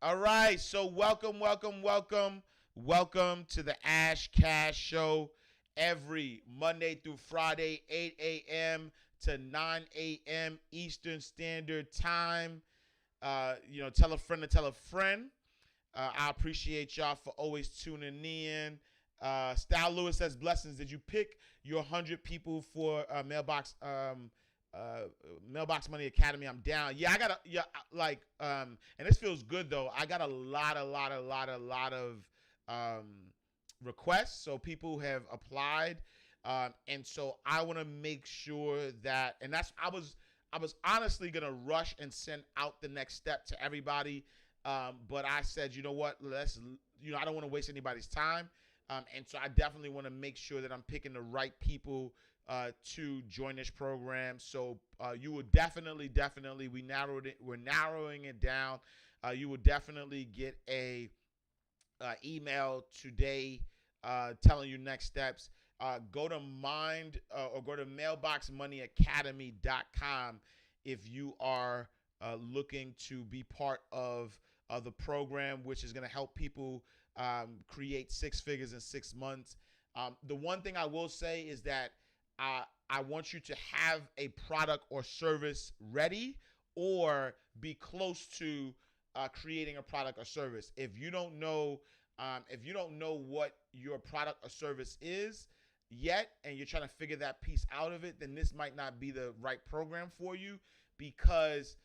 All right, so welcome to the Ash Cash Show every Monday through Friday, 8 a.m. to 9 a.m. Eastern Standard Time. Tell a friend to tell a friend. I appreciate y'all for always tuning in. Style Lewis says blessings. Did you pick your 100 people for uh, Mailbox Money Academy? I'm down. Yeah, I got a yeah and this feels good though. I got a lot of um, requests. So people have applied, and so I want to make sure that, and that's I was honestly gonna rush and send out the next step to everybody, but I said, you know what, I don't want to waste anybody's time. And so I definitely want to make sure that I'm picking the right people to join this program. So you will definitely, we're narrowing it down. You will definitely get a email today telling you next steps. Go to mind or go to mailboxmoneyacademy.com if you are looking to be part of the program, which is going to help people create six figures in 6 months. The one thing I will say is that I want you to have a product or service ready or be close to creating a product or service. If you don't know what your product or service is yet, and you're trying to figure that piece out of it, then this might not be the right program for you because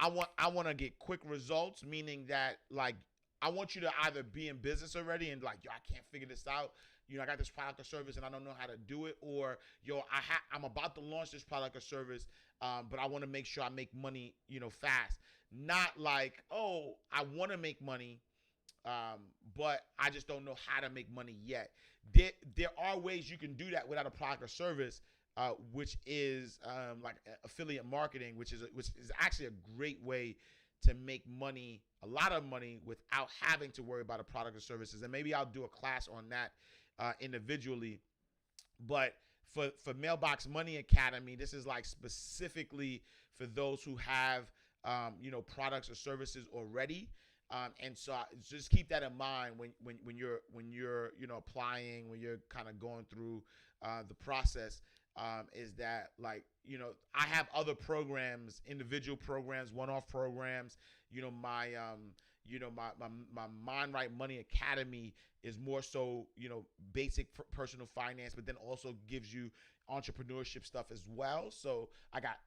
I want to get quick results, meaning that like I want you to either be in business already and like, yo, I can't figure this out. I got this product or service and I don't know how to do it, or yo, I'm about to launch this product or service, but I want to make sure I make money, fast. Not like, oh, I want to make money, but I just don't know how to make money yet. There are ways you can do that without a product or service, which is like affiliate marketing, which is actually a great way to make money, a lot of money, without having to worry about a product or services. And maybe I'll do a class on that individually. But for Mailbox Money Academy, this is like specifically for those who have products or services already. And so just keep that in mind when you're applying, when you're kind of going through the process. Is that like, I have other programs, individual programs, one-off programs. My Mind Right Money Academy is more so basic personal finance, but then also gives you entrepreneurship stuff as well. So I got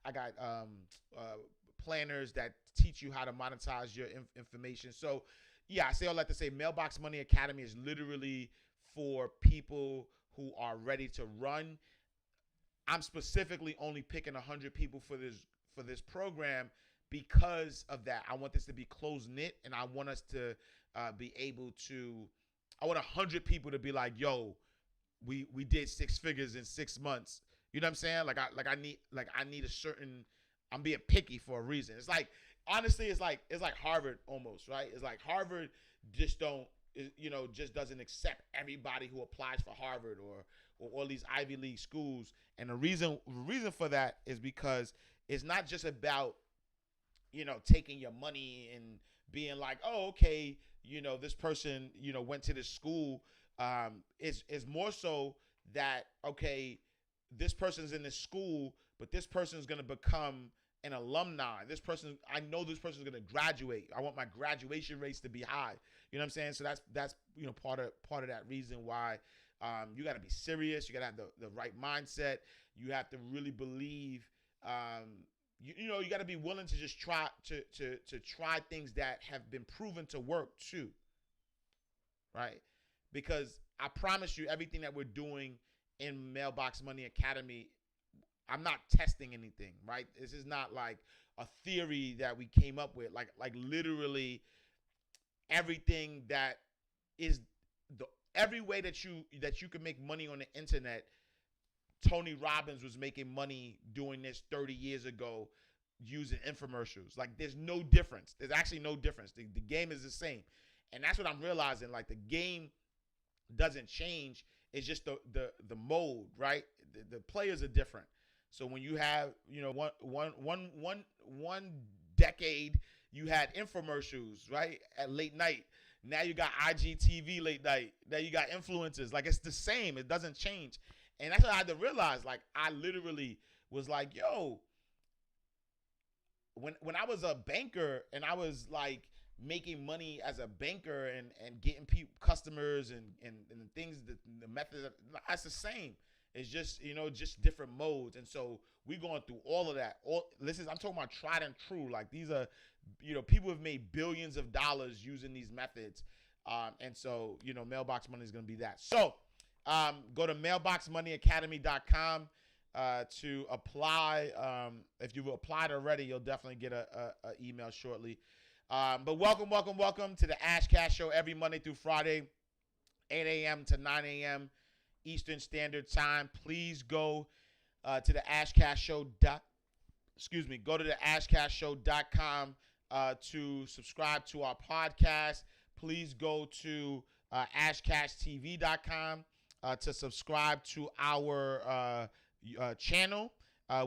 planners that teach you how to monetize your information. So yeah, I say all that to say Mailbox Money Academy is literally for people who are ready to run. I'm specifically only picking 100 people for this program because of that. I want this to be close knit, and I want us to be able to. I want 100 people to be like, "Yo, we did six figures in 6 months." You know what I'm saying? I need a certain. I'm being picky for a reason. It's like, honestly, it's like Harvard almost, right? It's like Harvard just don't just doesn't accept everybody who applies for Harvard or all these Ivy League schools. And the reason for that is because it's not just about taking your money and being like, oh, okay, this person went to this school. Is more so that, okay, this person's in this school, but this person is going to become an alumni. I know this person is going to graduate. I want my graduation rates to be high. You know what I'm saying? So that's part of that reason why you got to be serious. You got to have the right mindset. You have to really believe. You got to be willing to just try things that have been proven to work too, right? Because I promise you, everything that we're doing in Mailbox Money Academy, I'm not testing anything, right? This is not like a theory that we came up with. Like literally everything that is the every way that you can make money on the internet. Tony Robbins was making money doing this 30 years ago using infomercials. Like there's no difference. There's actually no difference. The game is the same. And that's what I'm realizing. Like the game doesn't change. It's just the mode, right? The players are different. So when you have one decade, you had infomercials, right, at late night. Now you got IGTV late night. Now you got influencers. Like, it's the same. It doesn't change. And that's what I had to realize. Like, I literally was like, yo, when I was a banker and I was like making money as a banker and getting customers and the things, the methods, that's the same. It's just, just different modes. And so we going through all of that. I'm talking about tried and true. Like, these are, people have made billions of dollars using these methods. And so, Mailbox Money is going to be that. So go to mailboxmoneyacademy.com to apply. If you've applied already, you'll definitely get a email shortly. But welcome to the Ash Cash Show every Monday through Friday, 8 a.m. to 9 a.m. Eastern Standard Time. Please go to the AshCashShow. Go to the AshCashShow.com to subscribe to our podcast. Please go to AshCashTV.com to subscribe to our channel.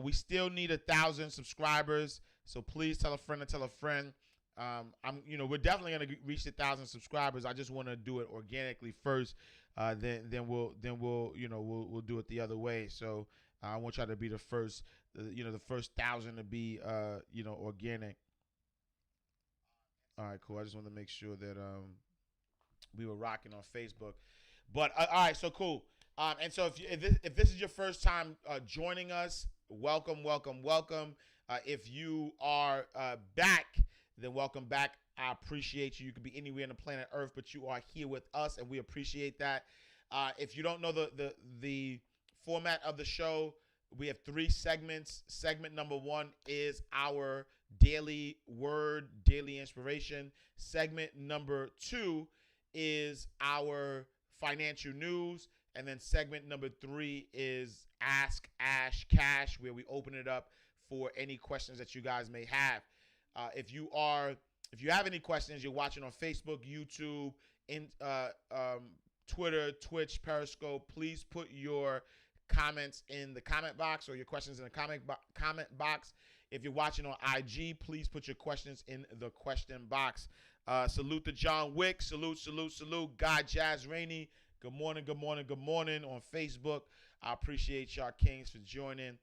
We still need 1,000 subscribers, so please tell a friend to tell a friend. We're definitely gonna reach 1,000 subscribers. I just want to do it organically first. Then we'll do it the other way. So I want y'all to be the first, the first 1,000 to be organic. All right, cool. I just want to make sure that we were rocking on Facebook. But all right, so cool. And so if this is your first time joining us, welcome. If you are back, then welcome back. I appreciate you. You could be anywhere on the planet Earth, but you are here with us, and we appreciate that. If you don't know the format of the show, we have 3 segments. Segment number 1 is our daily word, daily inspiration. Segment number 2 is our financial news. And then segment number 3 is Ask Ash Cash, where we open it up for any questions that you guys may have. If you have any questions, you're watching on Facebook, YouTube, Twitter, Twitch, Periscope, please put your comments in the comment box, or your questions in the comment box. If you're watching on IG, please put your questions in the question box. Salute to John Wick. Salute. Guy Jazz Rainey. Good morning on Facebook. I appreciate y'all kings for joining.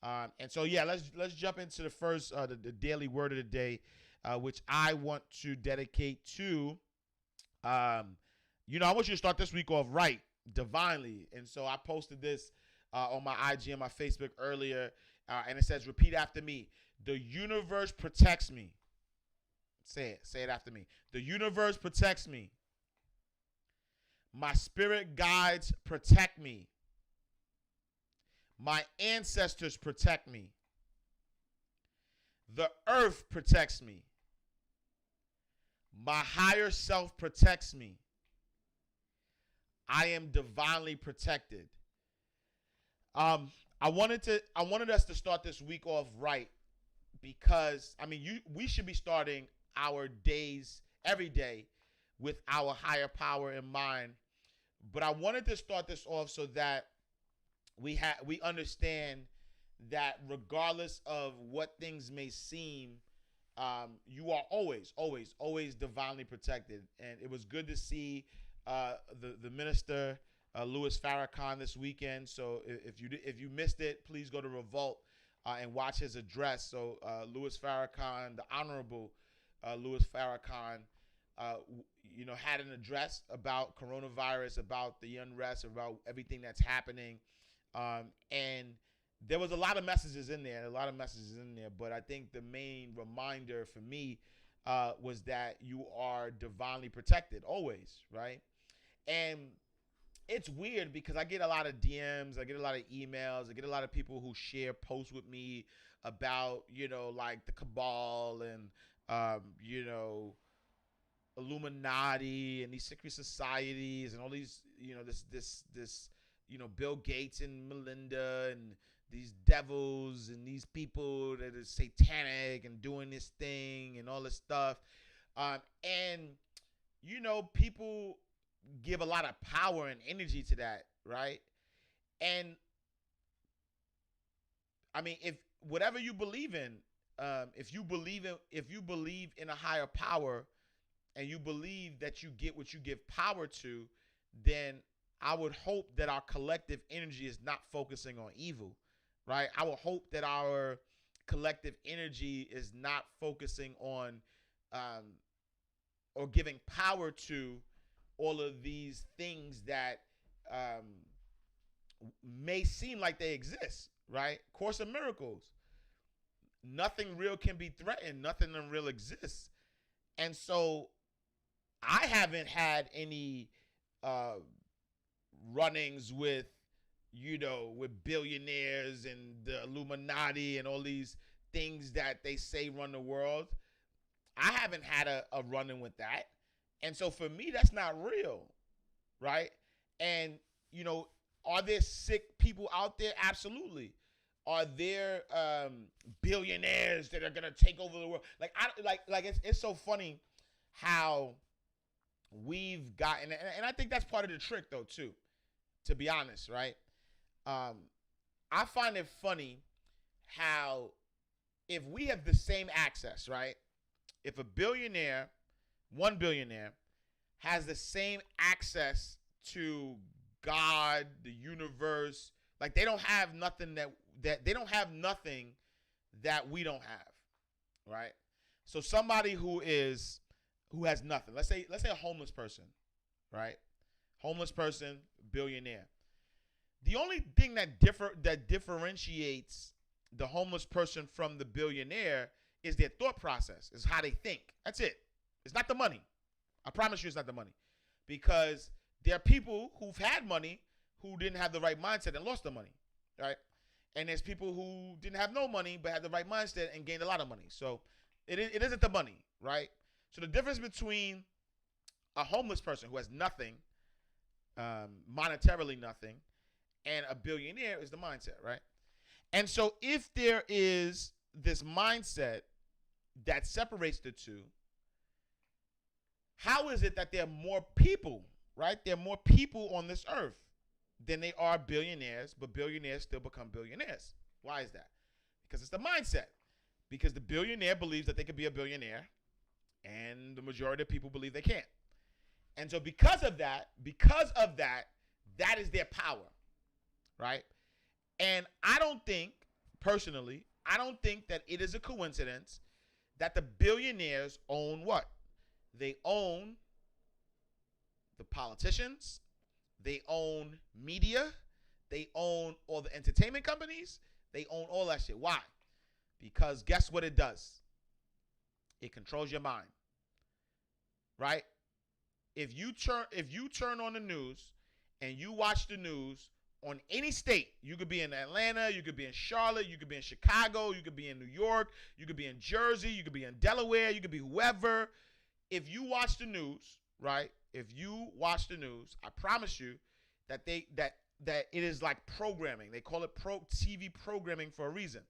And so, yeah, let's jump into the first, the daily word of the day, which I want to dedicate to, I want you to start this week off right, divinely. And so I posted this on my IG and my Facebook earlier, and it says, repeat after me. The universe protects me. Say it after me. The universe protects me. My spirit guides protect me. My ancestors protect me. The earth protects me. My higher self protects me. I am divinely protected. I wanted us to start this week off right, because we should be starting our days every day with our higher power in mind. But I wanted to start this off so that we understand that regardless of what things may seem, you are always divinely protected. And it was good to see the minister Louis Farrakhan this weekend. So if you missed it, please go to Revolt and watch his address. So Louis Farrakhan, the Honorable Louis Farrakhan, had an address about coronavirus, about the unrest, about everything that's happening. And there was a lot of messages in there, but I think the main reminder for me was that you are divinely protected always, right? And it's weird because I get a lot of DMs, I get a lot of emails, I get a lot of people who share posts with me about, like the cabal and, Illuminati and these secret societies and all these, this Bill Gates and Melinda and these devils and these people that are satanic and doing this thing and all this stuff. And, people give a lot of power and energy to that, right? And, if whatever you believe in, if you believe in a higher power, and you believe that you get what you give power to, then I would hope that our collective energy is not focusing on evil, right? I would hope that our collective energy is not focusing on or giving power to all of these things that um, may seem like they exist, right? Course of Miracles. Nothing real can be threatened. Nothing unreal exists. And so I haven't had any run-ins with, with billionaires and the Illuminati and all these things that they say run the world. I haven't had a run-in with that. And so for me, that's not real, right? And, are there sick people out there? Absolutely. Are there billionaires that are gonna take over the world? It's so funny how we've gotten, and I think that's part of the trick though too, to be honest, right? I find it funny how if we have the same access, right? If one billionaire has the same access to God, the universe, like they don't have nothing that they don't have nothing that we don't have, right? So somebody who has nothing, let's say a homeless person, right? Homeless person, billionaire. The only thing that differentiates the homeless person from the billionaire is their thought process, is how they think. That's it. It's not the money. I promise you it's not the money. Because there are people who've had money who didn't have the right mindset and lost the money, right? And there's people who didn't have no money but had the right mindset and gained a lot of money. So it isn't the money, right? So the difference between a homeless person who has nothing, monetarily nothing, and a billionaire is the mindset, right? And so if there is this mindset that separates the two, how is it that there are more people, right? There are more people on this earth than they are billionaires, but billionaires still become billionaires. Why is that? Because it's the mindset. Because the billionaire believes that they could be a billionaire, and the majority of people believe they can't. And so because of that, that is their power, right? And I don't think, personally, that it is a coincidence that the billionaires own what? They own the politicians, they own media, they own all the entertainment companies, they own all that shit. Why? Because guess what it does? It controls your mind, right? If you turn on the news and you watch the news on any state, you could be in Atlanta, you could be in Charlotte, you could be in Chicago, you could be in New York, you could be in Jersey, you could be in Delaware, you could be whoever. If you watch the news, right? If you watch the news, I promise you that that it is like programming. They call it TV programming for a reason.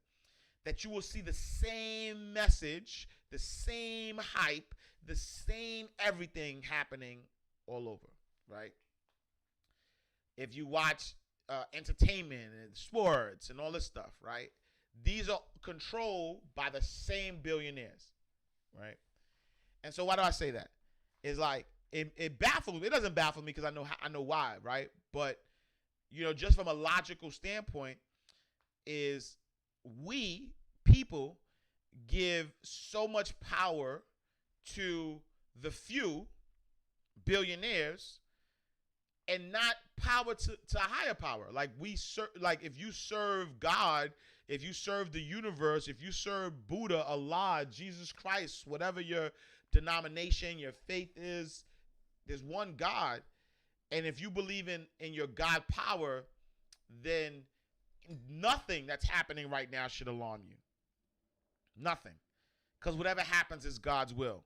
That you will see the same message, the same hype, the same everything happening all over, right? If you watch entertainment and sports and all this stuff, right? These are controlled by the same billionaires, right? And so why do I say that? It's like it baffles me. It doesn't baffle me because I know why, right? But just from a logical standpoint, is we people give so much power to the few billionaires and not power to a higher power. Like if you serve God, if you serve the universe, if you serve Buddha, Allah, Jesus Christ, whatever your denomination, your faith is, there's one God. And if you believe in your God power, then nothing that's happening right now should alarm you. Nothing. Because whatever happens is God's will.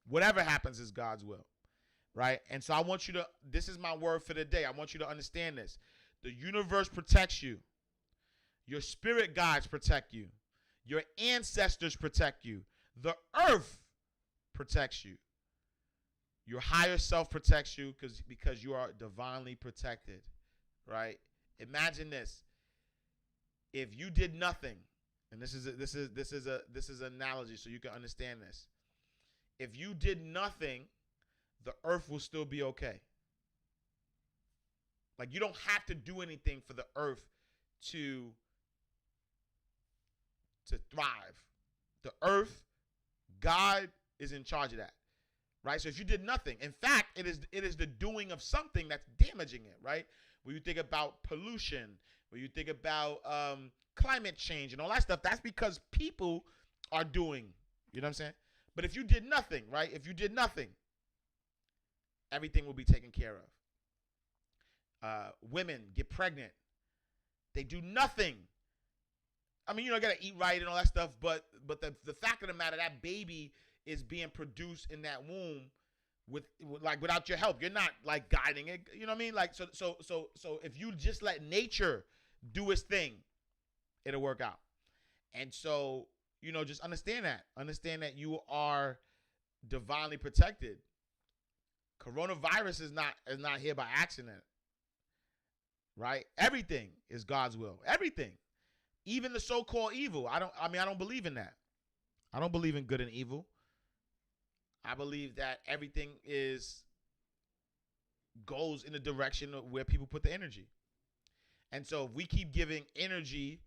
Whatever happens is God's will. Right? And so I want you to, this is my word for the day. I want you to understand this. The universe protects you. Your spirit guides protect you. Your ancestors protect you. The earth protects you. Your higher self protects you because you are divinely protected. Right? Imagine this. If you did nothing, And this is an analogy so you can understand this. If you did nothing, the earth will still be okay. Like, you don't have to do anything for the earth to thrive. The earth, God is in charge of that, right? So if you did nothing, in fact, it is the doing of something that's damaging it, right? When you think about pollution, when you think about climate change and all that stuff, that's because people are doing, you know what I'm saying? But if you did nothing, right? If you did nothing, everything will be taken care of. Women get pregnant. They do nothing. I mean, you got to eat right and all that stuff, but the fact of the matter, that baby is being produced in that womb with like without your help. You're not like guiding it. You know what I mean? Like so if you just let nature do its thing, it'll work out. And so, just understand that. Understand that you are divinely protected. Coronavirus is not here by accident. Right? Everything is God's will. Everything. Even the so-called evil. I don't believe in that. I don't believe in good and evil. I believe that everything goes in the direction of where people put the energy. And so if we keep giving energy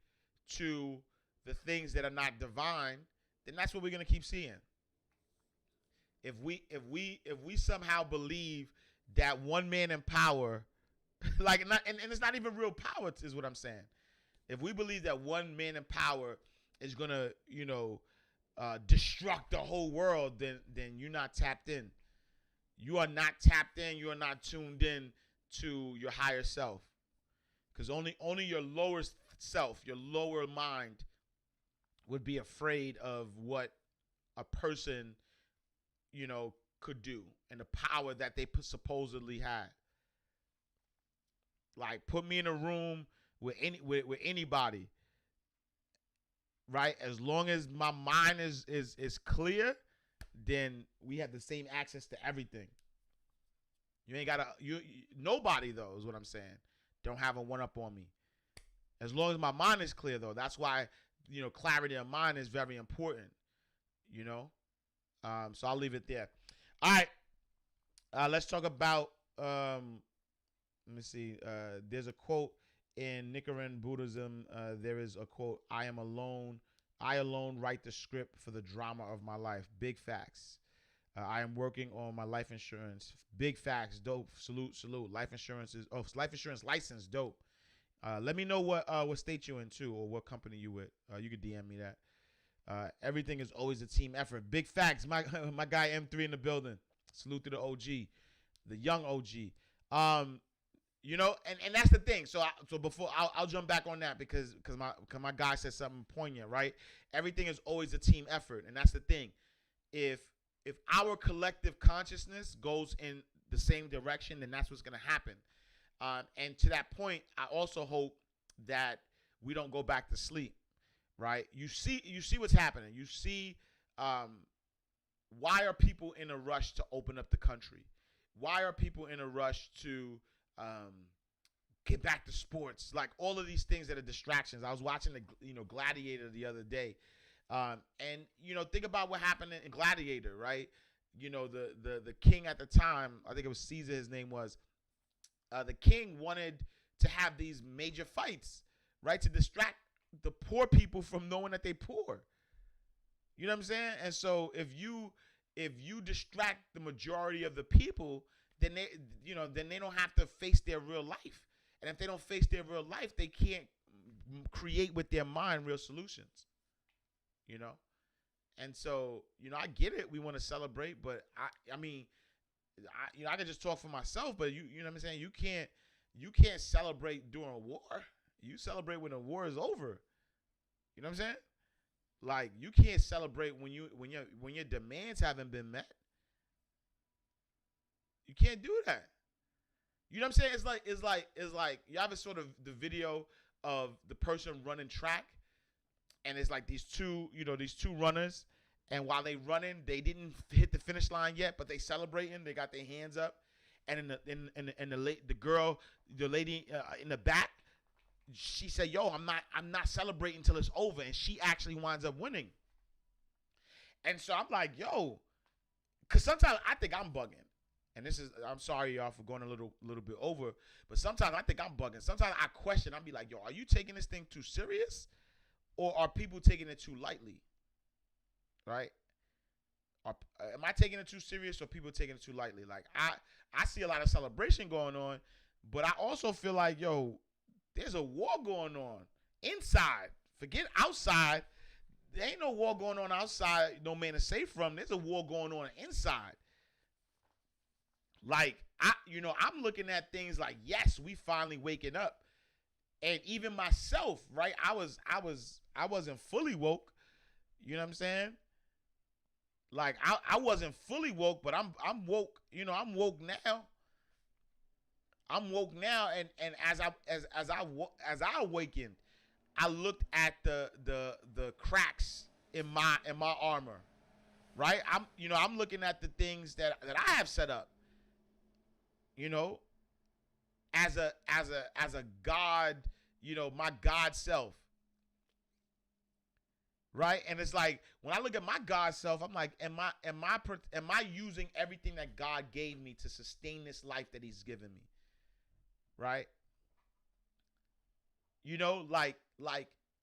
to the things that are not divine, then that's what we're going to keep seeing. If we somehow believe that one man in power, and it's not even real power is what I'm saying. If we believe that one man in power is going to, destruct the whole world, then you're not tapped in. You are not tapped in. You are not tuned in to your higher self. Because only your lower self, your lower mind would be afraid of what a person, could do and the power that they supposedly had. Like, put me in a room with anybody, right? As long as my mind is clear, then we have the same access to everything. You ain't gotta nobody though is what I'm saying. Don't have a one up on me. As long as my mind is clear though, that's why clarity of mind is very important. So I'll leave it there. All right, let's talk about. Let me see. There's a quote in Nichiren Buddhism. There is a quote: "I am alone. I alone write the script for the drama of my life." Big facts. I am working on my life insurance. Big facts. Dope. Salute. Life insurance license. Dope. Let me know what state you're in too, or what company you with. You could DM me that. Everything is always a team effort. Big facts. My guy M3 in the building. Salute to the OG, the young OG. And that's the thing. So before I'll jump back on that because my guy said something poignant, right? Everything is always a team effort, and that's the thing. If our collective consciousness goes in the same direction, then that's what's going to happen. And to that point, I also hope that we don't go back to sleep, right? You see what's happening. You see, why are people in a rush to open up the country? Why are people in a rush to get back to sports? Like all of these things that are distractions. I was watching the Gladiator the other day, and think about what happened in Gladiator, right? The king at the time, I think it was Caesar, his name was. The king wanted to have these major fights, right, to distract the poor people from knowing that they poor. You know what I'm saying? And so if you distract the majority of the people, then they don't have to face their real life. And if they don't face their real life, they can't create with their mind real solutions. And so I get it. We want to celebrate, but I mean. I can just talk for myself, but you know what I'm saying? You can't celebrate during a war. You celebrate when the war is over. You know what I'm saying? Like, you can't celebrate when your demands haven't been met. You can't do that. You know what I'm saying? It's like you have a sort of the video of the person running track, and it's like these two runners. And while they running, they didn't hit the finish line yet, but they celebrating. They got their hands up, and the lady in the back, she said, "Yo, I'm not celebrating until it's over," and she actually winds up winning. And so I'm like, "Yo," because sometimes I think I'm bugging. And this is, I'm sorry y'all for going a little bit over, but sometimes I think I'm bugging. Sometimes I question. I'll be like, "Yo, are you taking this thing too serious, or are people taking it too lightly?" Right? Am I taking it too serious, or people taking it too lightly? Like I see a lot of celebration going on, but I also feel like, yo, there's a war going on inside. Forget outside. There ain't no war going on outside. No man is safe from. There's a war going on inside. Like I'm looking at things like, yes, we finally waking up, and even myself, right? I wasn't fully woke. You know what I'm saying? Like I wasn't fully woke, but I'm woke. I'm woke now. I'm woke now, and as I awakened, I looked at the cracks in my armor, right? I'm looking at the things that I have set up, you know, as a God, my God self, right? And it's like when I look at my God self, I'm like, am I using everything that God gave me to sustain this life that He's given me, right?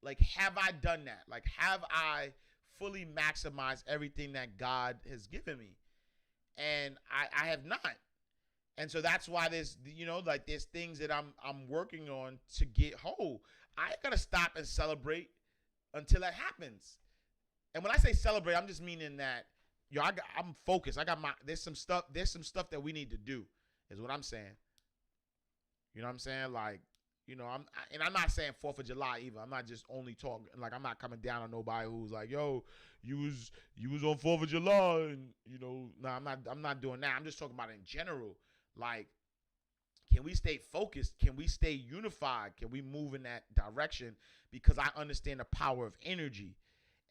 Like have I done that? Like have I fully maximized everything that God has given me? And I have not. And so that's why there's things that I'm working on to get whole. I ain't gonna stop and celebrate until that happens. And when I say celebrate, I'm just meaning that I'm focused. There's some stuff that we need to do, is what I'm saying. You know what I'm saying? Like, I'm not saying 4th of July either. I'm not just only talking, like, I'm not coming down on nobody who's like, yo, you was on 4th of July, and no, I'm not doing that. I'm just talking about in general. Like, can we stay focused? Can we stay unified? Can we move in that direction? Because I understand the power of energy,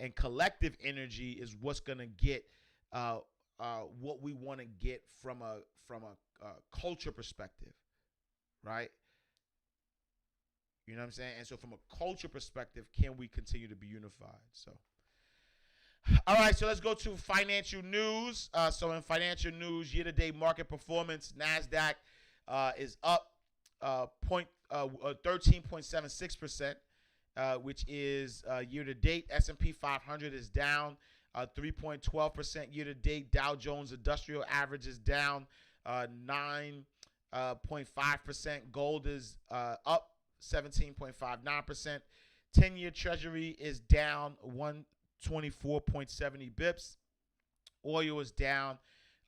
and collective energy is what's gonna get what we want to get from a culture perspective, right? You know what I'm saying? And so from a culture perspective, can we continue to be unified? So, all right, so let's go to financial news. So in financial news, year-to-date market performance, NASDAQ is up 13.76%, which is year-to-date. S&P 500 is down 3.12% year-to-date. Dow Jones Industrial Average is down 9.5%. Gold is up 17.59%. 10-year Treasury is down 124.70 bips. Oil is down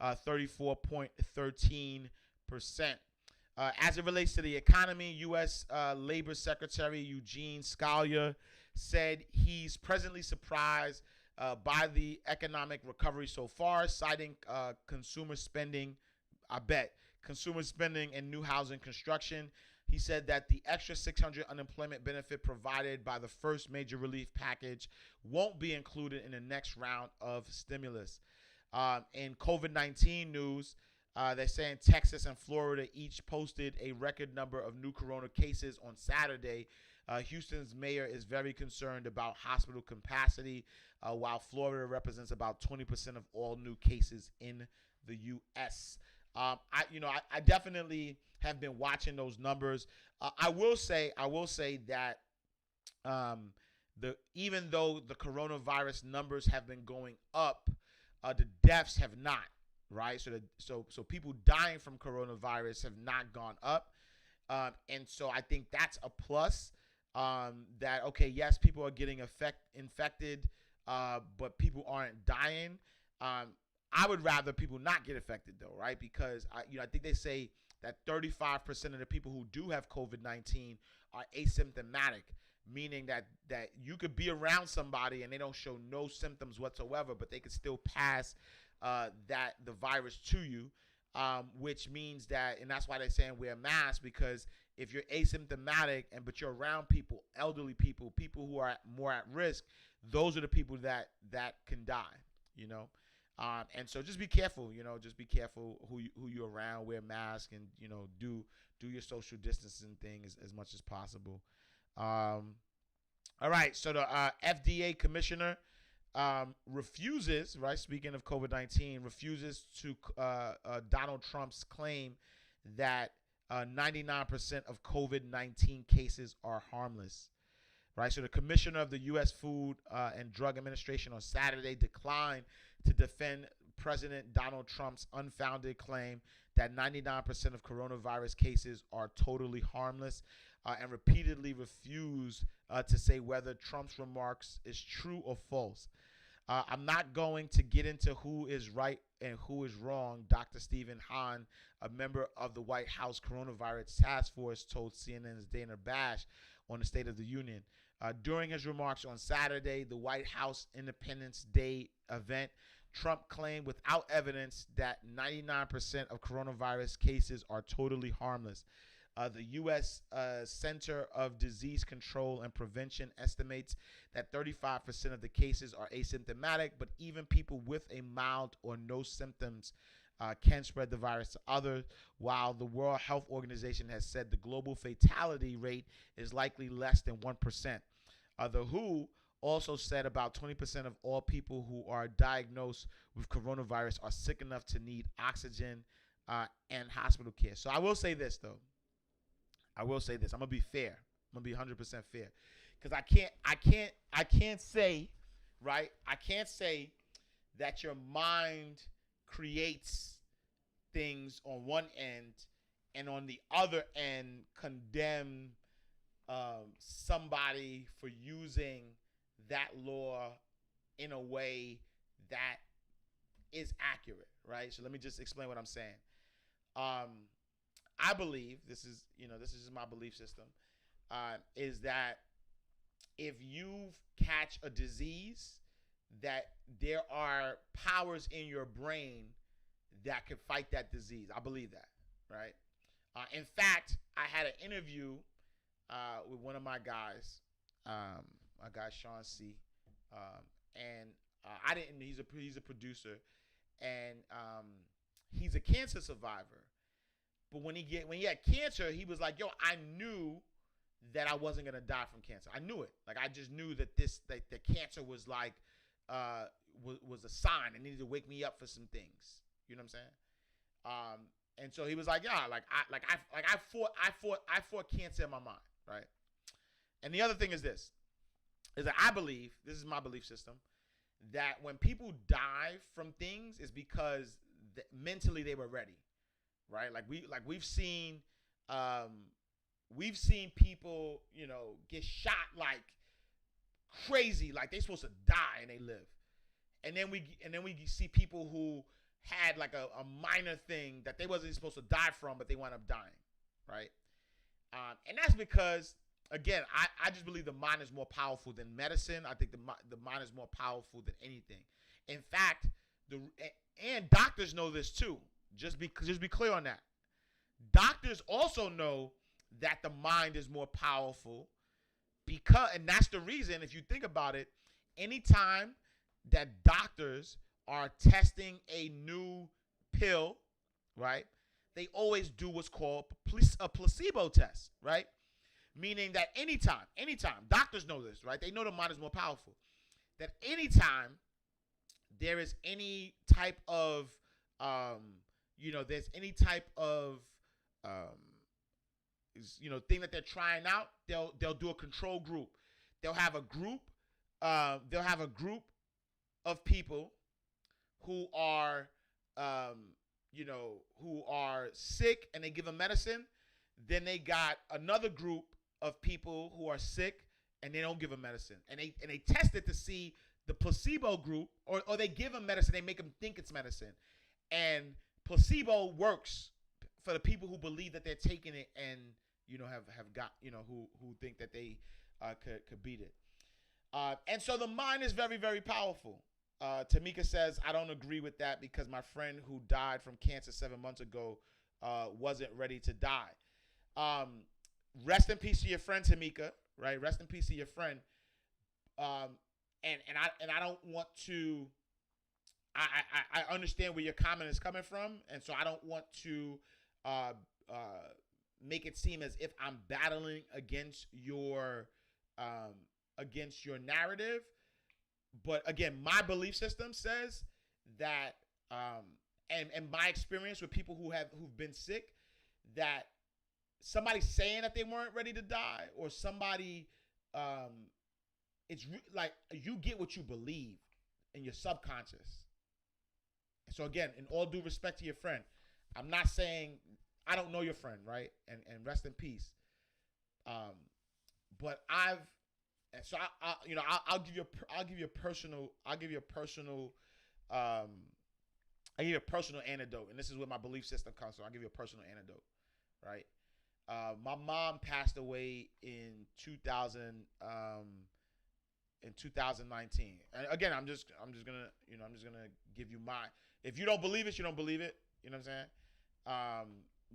34.13%. As it relates to the economy, U.S. Labor Secretary Eugene Scalia said he's presently surprised by the economic recovery so far, citing consumer spending and new housing construction. He said that the extra $600 unemployment benefit provided by the first major relief package won't be included in the next round of stimulus. In COVID-19 news, they're saying Texas and Florida each posted a record number of new corona cases on Saturday. Houston's mayor is very concerned about hospital capacity, while Florida represents about 20% of all new cases in the U.S. I definitely have been watching those numbers. I will say that even though the coronavirus numbers have been going up, the deaths have not. Right, so people dying from coronavirus have not gone up, and so I think that's a plus. That okay, yes, people are getting infected, but people aren't dying. I would rather people not get affected though, right? Because I think they say that 35% of the people who do have COVID-19 are asymptomatic, meaning that you could be around somebody and they don't show no symptoms whatsoever, but they could still pass the virus to you, which means that, and that's why they're saying wear masks, because if you're asymptomatic but you're around people, elderly people, people who are more at risk, those are the people that can die, and so just be careful, just be careful who you're around, wear masks, and do your social distancing thing as much as possible. All right, so the FDA commissioner refuses, right? Speaking of COVID-19, refuses to Donald Trump's claim that 99% of COVID-19 cases are harmless, right? So the commissioner of the U.S. Food and Drug Administration on Saturday declined to defend President Donald Trump's unfounded claim that 99% of coronavirus cases are totally harmless, and repeatedly refused to say whether Trump's remarks is true or false. I'm not going to get into who is right and who is wrong, Dr. Stephen Hahn, a member of the White House Coronavirus Task Force, told CNN's Dana Bash on the State of the Union. During his remarks on Saturday, the White House Independence Day event, Trump claimed without evidence that 99% of coronavirus cases are totally harmless. The U.S. Center of Disease Control and Prevention estimates that 35% of the cases are asymptomatic, but even people with a mild or no symptoms can spread the virus to others, while the World Health Organization has said the global fatality rate is likely less than 1%. The WHO also said about 20% of all people who are diagnosed with coronavirus are sick enough to need oxygen and hospital care. So I will say this, though. I'm gonna be fair. I'm gonna be 100% fair, because I can't say, right? I can't say that your mind creates things on one end, and on the other end condemn somebody for using that law in a way that is accurate, right? So let me just explain what I'm saying. I believe this is my belief system, is that if you catch a disease, that there are powers in your brain that can fight that disease. I believe that, right? In fact, I had an interview with one of my guys, my guy Sean C, and I didn't. He's a producer, and he's a cancer survivor. But when he had cancer, he was like, "Yo, I knew that I wasn't gonna die from cancer. I knew it. Like, I just knew that the cancer was like was a sign. It needed to wake me up for some things. You know what I'm saying? And so he was like, yeah, I fought cancer in my mind, right? And the other thing is this, is that I believe, this is my belief system, that when people die from things, is because mentally they were ready, right? We've seen people, get shot like crazy, like they supposed to die and they live. And then we see people who had like a minor thing that they wasn't supposed to die from, but they wound up dying, right? And that's because, again, I just believe the mind is more powerful than medicine. I think the mind is more powerful than anything. In fact, and doctors know this too. Just be clear on that. Doctors also know that the mind is more powerful, and that's the reason, if you think about it, anytime that doctors are testing a new pill, right, they always do what's called a placebo test, right? Meaning that anytime, doctors know this, right? They know the mind is more powerful. That anytime there is any type of, there's any type of, thing that they're trying out, they'll do a control group. They'll have a group of people who are, who are sick, and they give them medicine. Then they got another group of people who are sick and they don't give them medicine. And they test it to see the placebo group, or they give them medicine, they make them think it's medicine. And placebo works for the people who believe that they're taking it and, have got, who think that they could beat it. And so the mind is very, very powerful. Tamika says, I don't agree with that because my friend who died from cancer 7 months ago wasn't ready to die. Rest in peace to your friend, Tamika, right? Rest in peace to your friend. And I don't want to, I understand where your comment is coming from, and so I don't want to make it seem as if I'm battling um, against your narrative. But again, my belief system says that, and my experience with people who've been sick, that somebody saying that they weren't ready to die, or somebody, like you get what you believe in your subconscious. So again, in all due respect to your friend, I'm not saying I don't know your friend, right? And rest in peace. But I'll give you a personal um I give you a personal anecdote, and this is where my belief system comes from. I'll give you a personal anecdote, right? My mom passed away in 2019. And again, I'm just gonna give you my. If you don't believe it, you don't believe it. You know what I'm saying?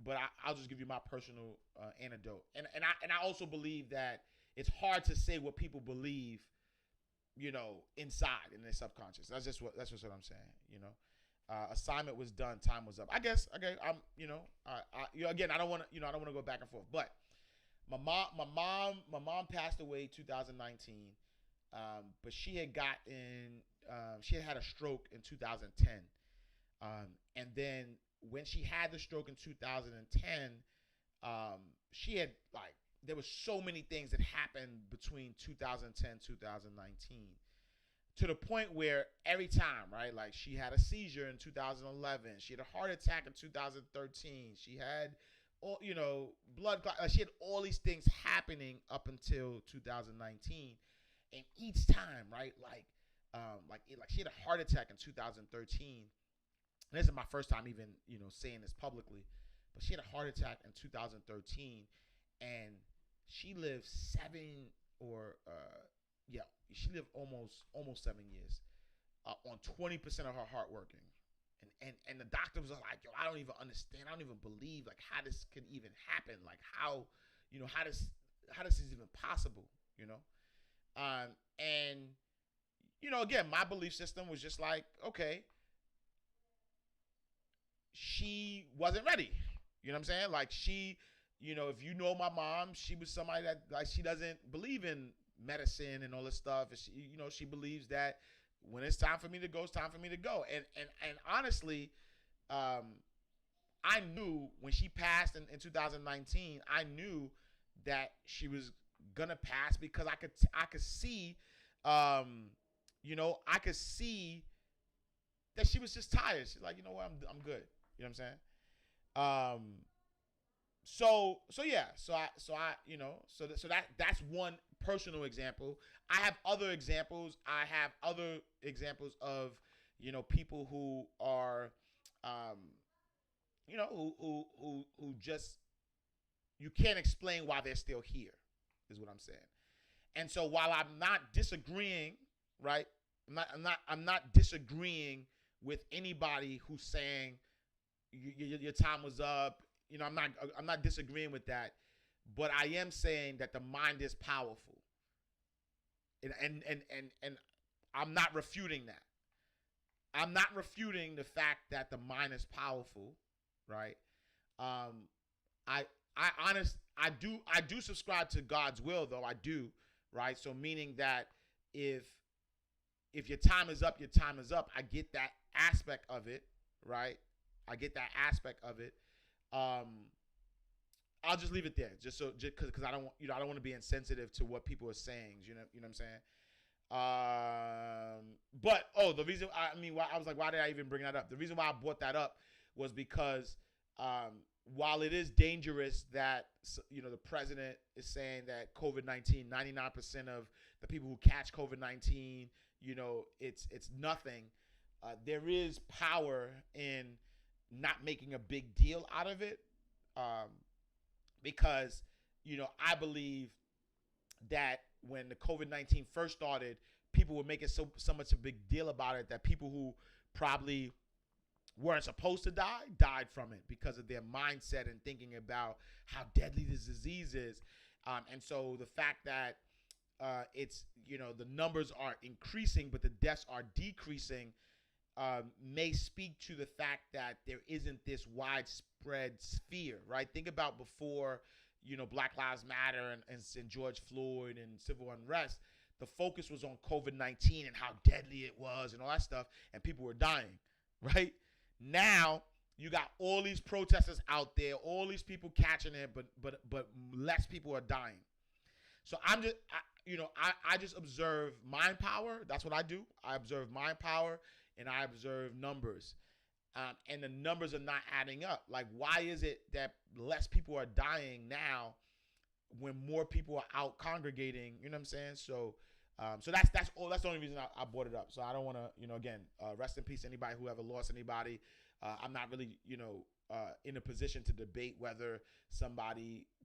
But I'll just give you my personal anecdote, and I also believe that it's hard to say what people believe, inside in their subconscious. That's just what I'm saying. Assignment was done, time was up. I guess. Okay, again, I don't want to go back and forth, but my mom passed away 2019, but she had had a stroke in 2010, and then when she had the stroke in 2010, she had there was so many things that happened between 2010 2019, to the point where every time, right, like she had a seizure in 2011, she had a heart attack in 2013, she had blood clot, she had all these things happening up until 2019, and each time, right, like she had a heart attack in 2013. And this is my first time even, saying this publicly, but she had a heart attack in 2013, and she lived she lived almost 7 years, on 20% of her heart working. And the doctor was like, yo, I don't even understand. I don't even believe like how this could even happen. Like how this is even possible, and again, my belief system was just like, okay, she wasn't ready. You know what I'm saying? Like she, if you know my mom, she was somebody that like she doesn't believe in medicine and all this stuff. And she believes that when it's time for me to go, it's time for me to go. And honestly, I knew when she passed in 2019, I knew that she was gonna pass because I could see, I could see that she was just tired. She's like, you know what, I'm good. You know what I'm saying? That's one personal example. I have other examples. Of, people who are, who just, you can't explain why they're still here, is what I'm saying. And so while I'm not disagreeing, right? I'm not disagreeing with anybody who's saying your time was up. I'm not disagreeing with that, but I am saying that the mind is powerful, and I'm not refuting that. I'm not refuting the fact that the mind is powerful, right? I do subscribe to God's will, though. I do, right? So meaning that if your time is up, your time is up. I get that aspect of it, right? I get that aspect of it. I'll just leave it there, just because I don't want to be insensitive to what people are saying. You know what I'm saying? But the reason why I was like, why did I even bring that up? The reason why I brought that up was because while it is dangerous that the president is saying that COVID-19, 99% of the people who catch COVID-19, it's nothing. There is power in not making a big deal out of it, because I believe that when the COVID-19 first started, people were making so much a big deal about it that people who probably weren't supposed to die died from it because of their mindset and thinking about how deadly this disease is. And so the fact that it's the numbers are increasing but the deaths are decreasing, may speak to the fact that there isn't this widespread fear, right? Think about before, Black Lives Matter and George Floyd and civil unrest. The focus was on COVID-19 and how deadly it was and all that stuff, and people were dying, right? Now you got all these protesters out there, all these people catching it, but less people are dying. So I just observe mind power. That's what I do. I observe mind power and I observe numbers. And the numbers are not adding up. Like, why is it that less people are dying now when more people are out congregating? You know what I'm saying? So that's all. That's the only reason I brought it up. So I don't want to, again, rest in peace anybody who ever lost anybody. I'm not really, in a position to debate whether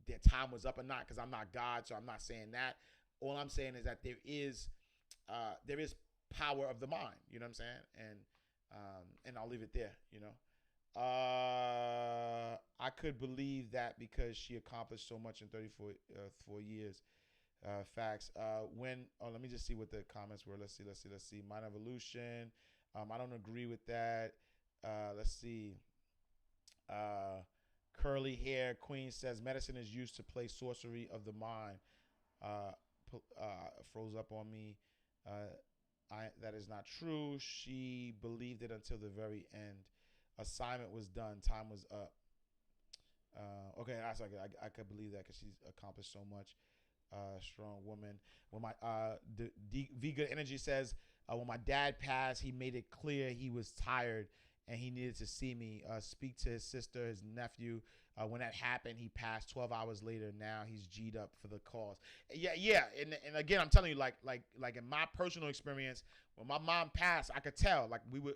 their time was up or not, because I'm not God, so I'm not saying that. All I'm saying is that there is power of the mind. You know what I'm saying? And I'll leave it there. I could believe that because she accomplished so much in 34 years. Facts. Let me just see what the comments were. Let's see. Mind evolution. I don't agree with that. Let's see. Curly hair queen says medicine is used to play sorcery of the mind. Froze up on me. That is not true. She believed it until the very end. Assignment was done. Time was up. Okay, that's okay. I could believe that because she's accomplished so much. Strong woman. When my V Good Energy says, when my dad passed, he made it clear he was tired and he needed to see me. Speak to his sister, his nephew. When that happened, he passed 12 hours later. Now he's G'd up for the cause. Yeah. And again, I'm telling you, like in my personal experience, when my mom passed, I could tell. Like we were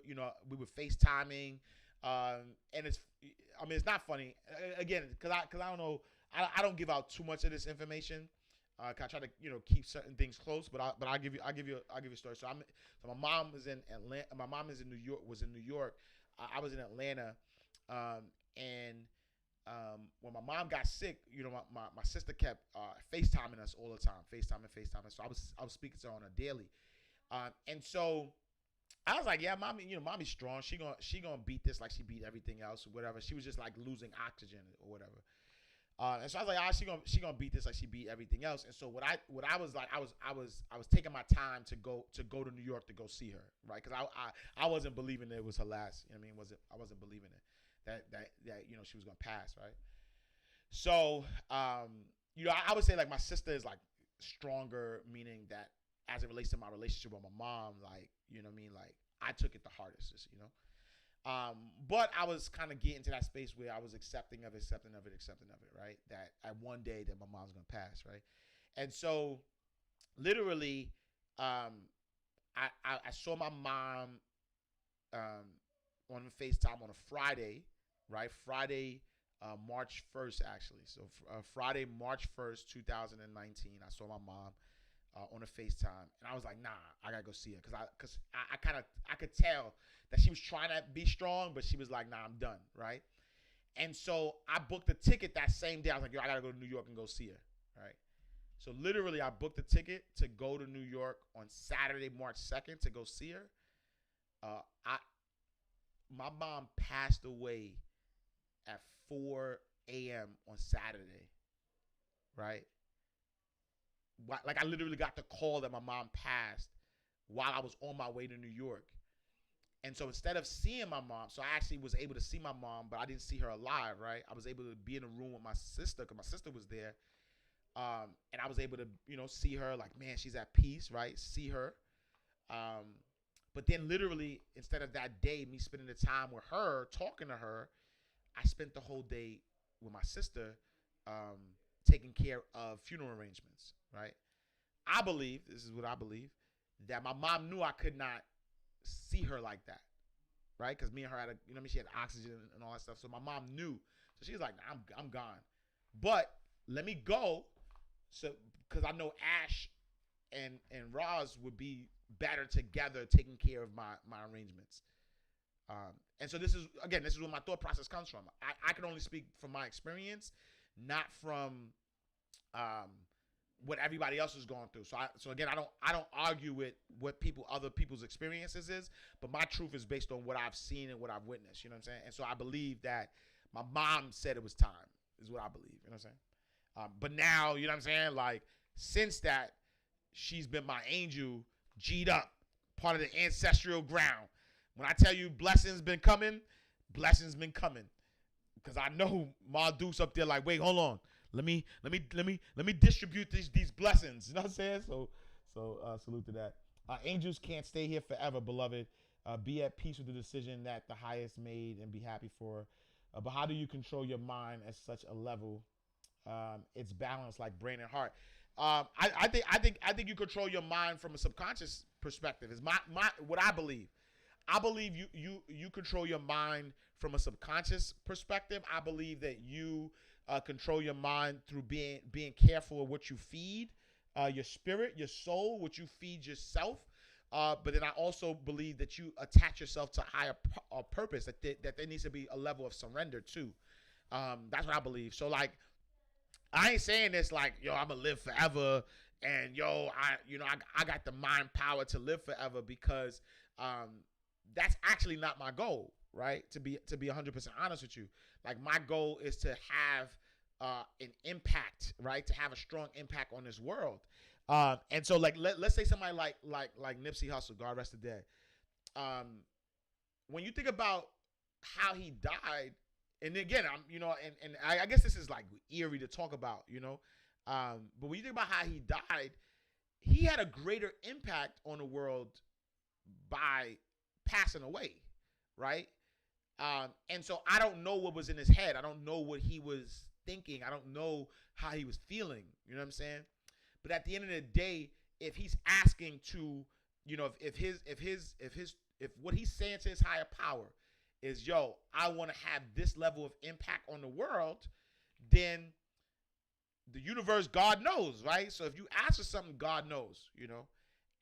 FaceTiming, and it's not funny. Again, because I don't know, I don't give out too much of this information. I try to keep certain things close, but I'll give you a story. So my mom was in Atlanta. My mom is in New York. Was in New York. I was in Atlanta, and when my mom got sick, my sister kept FaceTiming us all the time, FaceTiming. So I was speaking to her on a daily, and so I was like, yeah, mommy, mommy's strong. She gonna beat this like she beat everything else or whatever. She was just like losing oxygen or whatever. And so I was like, she gonna beat this like she beat everything else. And so what I was like, I was taking my time to go to New York to go see her, right? Because I wasn't believing it was her last. I wasn't believing it that she was gonna pass, right? So I would say like my sister is like stronger, meaning that as it relates to my relationship with my mom, like like I took it the hardest, but I was kind of getting to that space where I was accepting of it, right? That at one day that my mom's gonna pass, right? And so, literally, I saw my mom on FaceTime on a Friday, right? Friday, March 1st, actually. So Friday, March 1st, 2019. I saw my mom on a FaceTime, and I was like, nah, I gotta go see her, because I could tell that she was trying to be strong, but she was like, nah, I'm done, right? And so I booked the ticket that same day. I was like, yo, I gotta go to New York and go see her, right? So literally, I booked the ticket to go to New York on Saturday, March 2nd, to go see her. My mom passed away at 4 a.m. on Saturday, right? Like I literally got the call that my mom passed while I was on my way to New York. And so instead of seeing my mom, so I actually was able to see my mom, but I didn't see her alive, right? I was able to be in a room with my sister because my sister was there. And I was able to, see her, like, man, she's at peace, right? See her. But then literally, instead of that day, me spending the time with her, talking to her, I spent the whole day with my sister, taking care of funeral arrangements, right? I believe, this is what I believe, that my mom knew I could not see her like that, right? Because me and her had she had oxygen and all that stuff. So my mom knew. So she was like, nah, I'm gone. But let me go, so because I know Ash and Roz would be better together taking care of my arrangements. And so this is where my thought process comes from. I can only speak from my experience, not from what everybody else is going through. So again, I don't argue with what other people's experiences is, but my truth is based on what I've seen and what I've witnessed. You know what I'm saying? And so I believe that my mom said it was time, is what I believe. You know what I'm saying? But now, you know what I'm saying? Like, since that, she's been my angel, G'd up, part of the ancestral ground. When I tell you blessings been coming, because I know Ma Deuce up there like, wait, hold on. Let me distribute these blessings. You know what I'm saying? So salute to that. Angels can't stay here forever, beloved. Be at peace with the decision that the highest made and be happy for. But how do you control your mind at such a level? It's balanced like brain and heart. I think you control your mind from a subconscious perspective. Is my what I believe. I believe you control your mind from a subconscious perspective. I believe that you control your mind through being careful of what you feed your spirit, your soul, what you feed yourself. But then I also believe that you attach yourself to a higher purpose, that there needs to be a level of surrender too. That's what I believe. So like, I ain't saying this like, yo, I'm gonna live forever, and yo, I got the mind power to live forever, because that's actually not my goal, right? To be 100% honest with you, like my goal is to have an impact, right? To have a strong impact on this world. And so like let's say somebody like Nipsey Hussle, God rest the dead. When you think about how he died, and again, and I guess this is like eerie to talk about, but when you think about how he died, he had a greater impact on the world by passing away, right? And so I don't know what was in his head. I don't know what he was thinking. I don't know how he was feeling. You know what I'm saying? But at the end of the day, if he's asking to, if what he's saying to his higher power is, yo, I want to have this level of impact on the world, then the universe, God knows, right? So if you ask for something, God knows,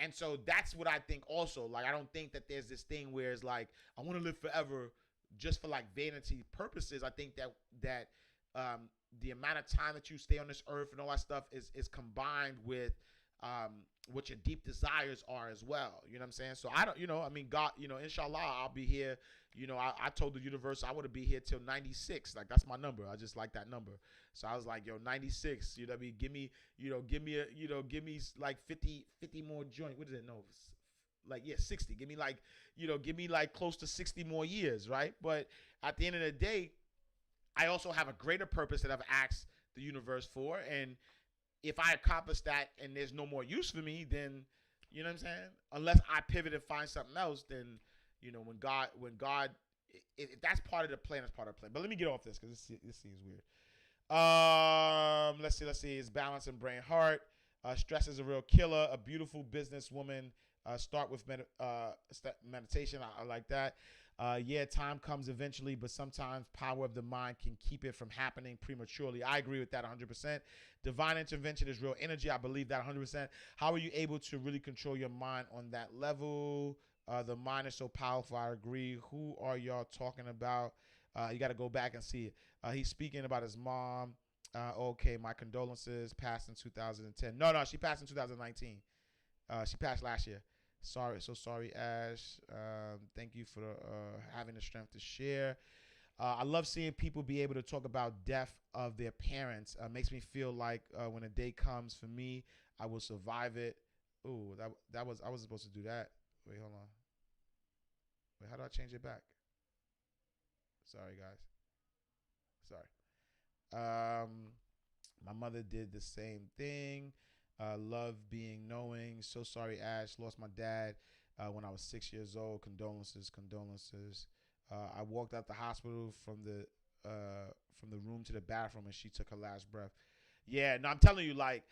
And so that's what I think also. Like, I don't think that there's this thing where it's like, I want to live forever just for like vanity purposes. I think that the amount of time that you stay on this earth and all that stuff is combined with what your deep desires are as well. You know what I'm saying? So I don't, God, inshallah, I'll be here. I told the universe I want to be here till 96. Like, that's my number. I just like that number. So I was like, yo, 96. You know what I mean? Give me like 50 more joint. What is it? No, like, yeah, 60. Give me like close to 60 more years, right? But at the end of the day, I also have a greater purpose that I've asked the universe for, and if I accomplish that and there's no more use for me, then, you know what I'm saying? Unless I pivot and find something else, then, when God, if that's part of the plan, that's part of the plan. But let me get off this because this seems weird. Let's see. It's balance and brain heart. Stress is a real killer. A beautiful businesswoman. Start with meditation. I like that. Yeah, time comes eventually, but sometimes power of the mind can keep it from happening prematurely. I agree with that 100%. Divine intervention is real energy. I believe that 100%. How are you able to really control your mind on that level? The mind is so powerful. I agree. Who are y'all talking about? You got to go back and see it. He's speaking about his mom. Okay, my condolences. Passed in 2010. No, she passed in 2019. She passed last year. Sorry, Ash. Thank you for having the strength to share. I love seeing people be able to talk about death of their parents. Makes me feel like when a day comes for me, I will survive it. Ooh, I was supposed to do that. Wait, hold on. Wait, how do I change it back? Sorry, guys. Sorry. My mother did the same thing. Love being knowing. So sorry, Ash. Lost my dad when I was 6 years old. Condolences. I walked out the hospital from the room to the bathroom, and she took her last breath. Yeah, no, I'm telling you, like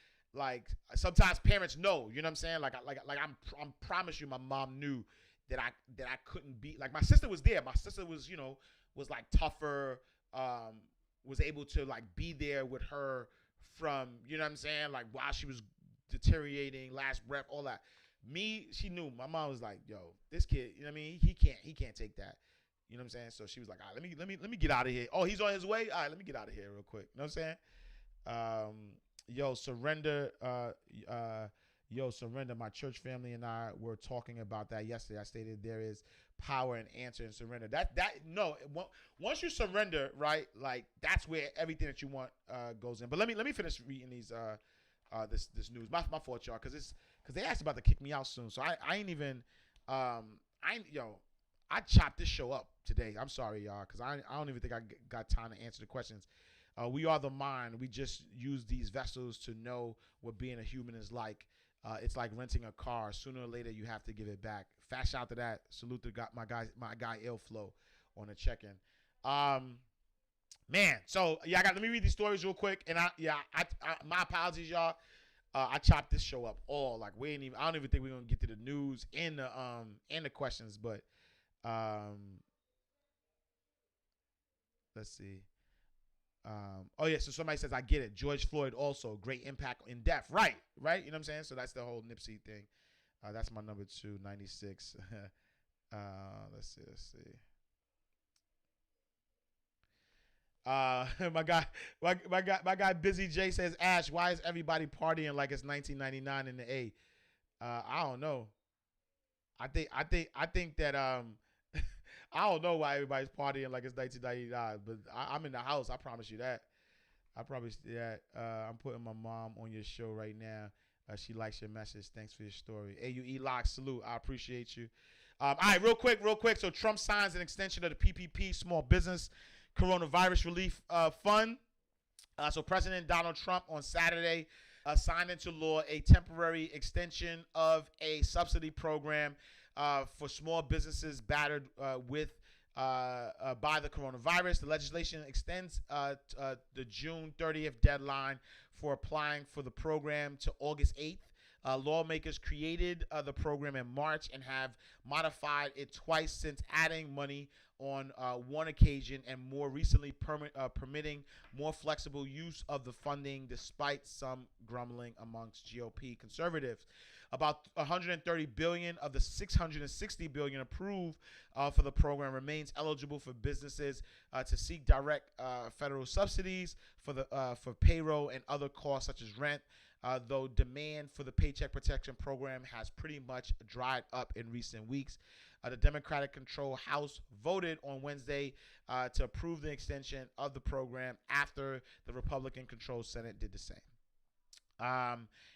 sometimes parents know. You know what I'm saying? I'm promise you, my mom knew that I couldn't be. Like, my sister was there. My sister was was like tougher. Was able to like be there with her from, you know what I'm saying, like while she was deteriorating, last breath, all that. Me, she knew. My mom was like, yo, this kid, you know what I mean? He can't take that. You know what I'm saying? So she was like, all right, let me get out of here. Oh, he's on his way? All right, let me get out of here real quick. You know what I'm saying? Yo, surrender. Yo, surrender. My church family and I were talking about that yesterday. I stated there is power in answer and surrender. No. Once you surrender, right? Like that's where everything that you want goes in. But let me finish reading these this news. My fault, y'all, because they asked about to kick me out soon. So I ain't even I chopped this show up today. I'm sorry, y'all, because I don't even think I got time to answer the questions. We are the mind. We just use these vessels to know what being a human is like. It's like renting a car. Sooner or later, you have to give it back. Fast shout to that. Salute to my guy Ilflow on the check-in. Man, so yeah, let me read these stories real quick. And my apologies, y'all. I chopped this show up all like I don't even think we're gonna get to the news and the questions, but let's see. Oh yeah, so somebody says I get it. George Floyd also great impact in death. Right. You know what I'm saying? So that's the whole Nipsey thing. That's my number 2, 96. Let's see. My guy Busy J says, Ash, why is everybody partying like it's 1999 in the A? I don't know. I think that I don't know why everybody's partying like it's 1999, but I'm in the house. I promise you that. I promise you that. I'm putting my mom on your show right now. She likes your message. Thanks for your story. AUE Lock, salute. I appreciate you. All right, real quick. So Trump signs an extension of the PPP, Small Business Coronavirus Relief Fund. So President Donald Trump on Saturday signed into law a temporary extension of a subsidy program for small businesses battered by the coronavirus. The legislation extends the June 30th deadline for applying for the program to August 8th. Lawmakers created the program in March and have modified it twice since adding money on one occasion and more recently permitting more flexible use of the funding despite some grumbling amongst GOP conservatives. About $130 billion of the $660 billion approved for the program remains eligible for businesses to seek direct federal subsidies for payroll and other costs such as rent. Though demand for the Paycheck Protection Program has pretty much dried up in recent weeks. The Democratic-controlled House voted on Wednesday to approve the extension of the program after the Republican-controlled Senate did the same.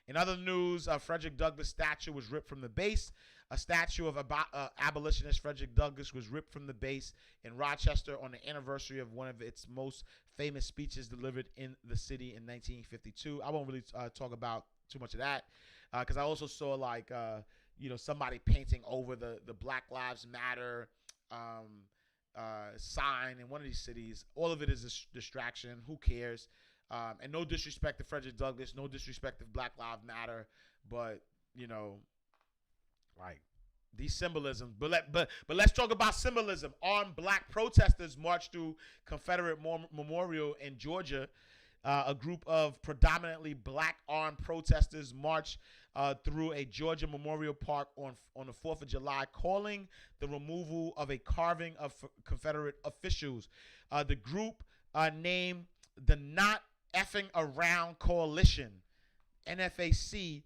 In other news, Frederick Douglass statue was ripped from the base. A statue of abolitionist Frederick Douglass was ripped from the base in Rochester on the anniversary of one of its most famous speeches delivered in the city in 1952. I won't really talk about too much of that because I also saw somebody painting over the Black Lives Matter sign in one of these cities. All of it is a distraction. Who cares? And no disrespect to Frederick Douglass, no disrespect to Black Lives Matter, but these symbolisms. But let's talk about symbolism. Armed black protesters marched through Confederate Memorial in Georgia. A group of predominantly black armed protesters marched through a Georgia Memorial Park on the 4th of July, calling the removal of a carving of Confederate officials. The group named the Not Effing Around Coalition, NFAC,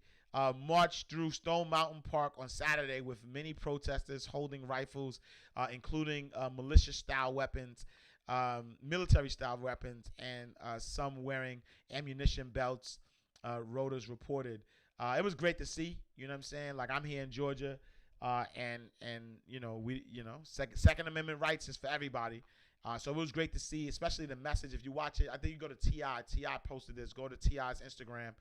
marched through Stone Mountain Park on Saturday with many protesters holding rifles, including militia-style weapons, military-style weapons, and some wearing ammunition belts, Reuters reported. It was great to see, you know what I'm saying? Like, I'm here in Georgia, and Second Amendment rights is for everybody. So it was great to see, especially the message. If you watch it, I think you go to T.I. T.I. posted this. Go to T.I.'s Instagram.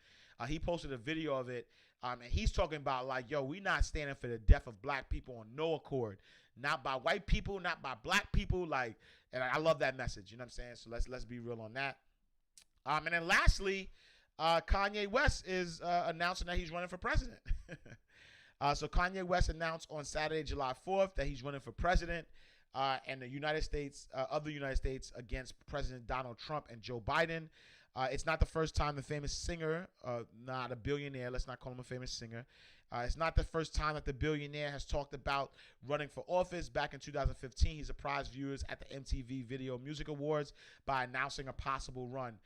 He posted a video of it, and he's talking about we not standing for the death of black people on no accord, not by white people, not by black people. And I love that message. You know what I'm saying? So let's be real on that. And then lastly, Kanye West is announcing that he's running for president. So Kanye West announced on Saturday, July 4th, that he's running for president. And the United States against President Donald Trump and Joe Biden. It's not the first time the famous singer, not a billionaire, let's not call him a famous singer. It's not the first time that the billionaire has talked about running for office. Back in 2015, he surprised viewers at the MTV Video Music Awards by announcing a possible run.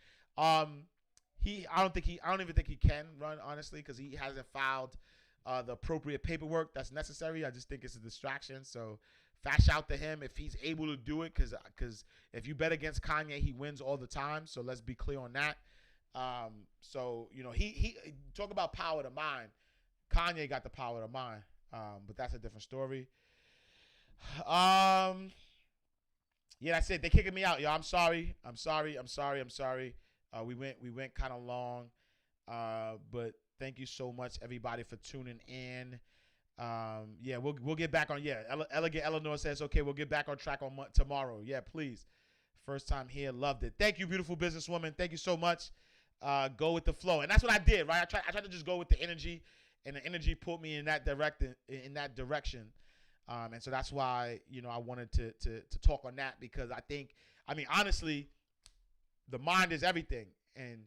I don't even think he can run, honestly, because he hasn't filed the appropriate paperwork that's necessary. I just think it's a distraction. So fast shout to him if he's able to do it, because if you bet against Kanye, he wins all the time. So let's be clear on that. So he talk about power of the mind. Kanye got the power of the mind, but that's a different story. Yeah, that's it. They kicking me out, yo. I'm sorry. We went kind of long, but thank you so much, everybody, for tuning in. Yeah, we'll get back on. Yeah, Elegant Eleanor says, okay, we'll get back on track on tomorrow. Yeah, please. First time here, loved it. Thank you, beautiful businesswoman. Thank you so much. Go with the flow, and that's what I did, right? I tried to just go with the energy, and the energy pulled me in that direction. And so that's why I wanted to talk on that, because honestly, the mind is everything. And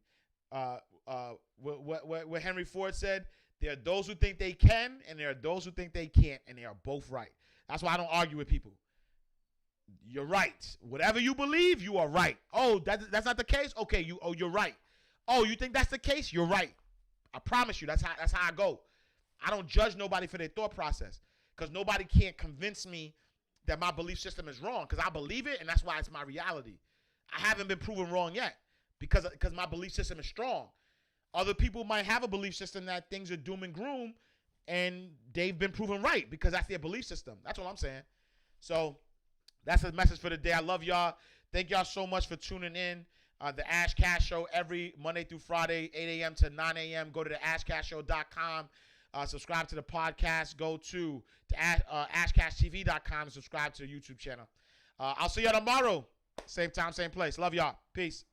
what Henry Ford said, there are those who think they can, and there are those who think they can't, and they are both right. That's why I don't argue with people. You're right. Whatever you believe, you are right. Oh, that's not the case? Okay, you're right. Oh, you think that's the case? You're right. I promise you, that's how I go. I don't judge nobody for their thought process, because nobody can't convince me that my belief system is wrong, because I believe it, and that's why it's my reality. I haven't been proven wrong yet, because my belief system is strong. Other people might have a belief system that things are doom and gloom, and they've been proven right because that's their belief system. That's what I'm saying. So that's the message for the day. I love y'all. Thank y'all so much for tuning in. The Ash Cash Show every Monday through Friday, 8 a.m. to 9 a.m. Go to the ashcashshow.com. Subscribe to the podcast. Go to ashcashtv.com and subscribe to the YouTube channel. I'll see y'all tomorrow. Same time, same place. Love y'all. Peace.